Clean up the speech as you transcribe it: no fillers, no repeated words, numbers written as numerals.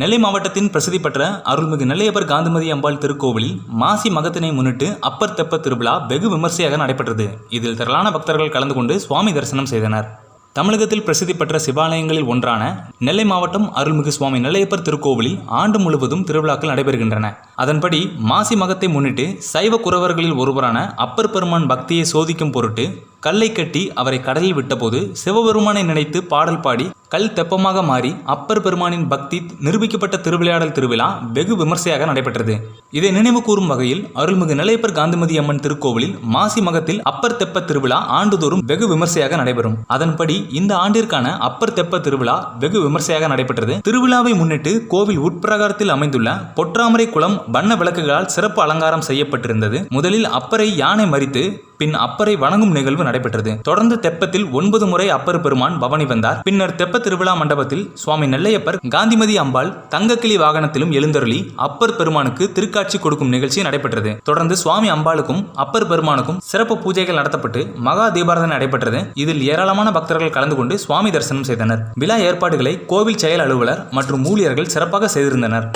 நெல்லை மாவட்டத்தின் பிரசித்தி பெற்ற அருள்மிகு நெல்லையப்பர் காந்திமதி அம்பாள் திருக்கோவிலில் மாசி மகத்தினை முன்னிட்டு அப்பர் தெப்ப திருவிழா வெகு விமர்சையாக நடைபெற்றது. இதில் திரளான பக்தர்கள் கலந்து கொண்டு சுவாமி தரிசனம் செய்தனர். தமிழகத்தில் பிரசித்தி பெற்ற சிவாலயங்களில் ஒன்றான நெல்லை மாவட்டம் அருள்மிகு சுவாமி நெல்லையப்பர் திருக்கோவிலில் ஆண்டு முழுவதும் திருவிழாக்கள் நடைபெறுகின்றன. அதன்படி மாசி மகத்தை முன்னிட்டு சைவ குரவர்களில் ஒருவரான அப்பர் பெருமான் பக்தியை சோதிக்கும் பொருட்டு கல்லை கட்டி அவரை கடலில் விட்டபோது சிவபெருமானை நினைத்து பாடல் பாடி கல் தெப்பமாக மாறி அப்பர் பெருமானின் பக்தி நிரூபிக்கப்பட்ட திருவிளையாடல் திருவிழா வெகு விமர்சையாக நடைபெற்றது. இதை நினைவு கூறும் வகையில் அருள்மிகு நெல்லையப்பர் காந்திமதி அம்மன் திருக்கோவிலில் மாசி மகத்தில் அப்பர் தெப்ப திருவிழா ஆண்டுதோறும் வெகு விமர்சையாக நடைபெறும். அதன்படி இந்த ஆண்டிற்கான அப்பர் தெப்ப திருவிழா வெகு விமர்சையாக நடைபெற்றது. திருவிழாவை முன்னிட்டு கோவில் உட்பிரகாரத்தில் அமைந்துள்ள பொற்றாமரை குளம் வண்ண விளக்குகளால் சிறப்பு அலங்காரம் செய்யப்பட்டிருந்தது. முதலில் அப்பரை யானை மறித்து பின் அப்பரை வணங்கும் நிகழ்வு நடைபெற்றது. தொடர்ந்து தெப்பத்தில் 9 முறை அப்பர் பெருமான் பவனி வந்தார். பின்னர் தெப்ப திருவிழா மண்டபத்தில் சுவாமி நெல்லையப்பர் காந்திமதி அம்பாள் தங்கக்கிளி வாகனத்திலும் எழுந்தருளி அப்பர் பெருமானுக்கு திருக்காட்சி கொடுக்கும் நிகழ்ச்சி நடைபெற்றது. தொடர்ந்து சுவாமி அம்பாளுக்கும் அப்பர் பெருமானுக்கும் சிறப்பு பூஜைகள் நடத்தப்பட்டு மகா தீபாராதனை நடைபெற்றது. இதில் ஏராளமான பக்தர்கள் கலந்து கொண்டு சுவாமி தரிசனம் செய்தனர். விழா ஏற்பாடுகளை கோவில் செயல் அலுவலர் மற்றும் ஊழியர்கள் சிறப்பாக செய்திருந்தனர்.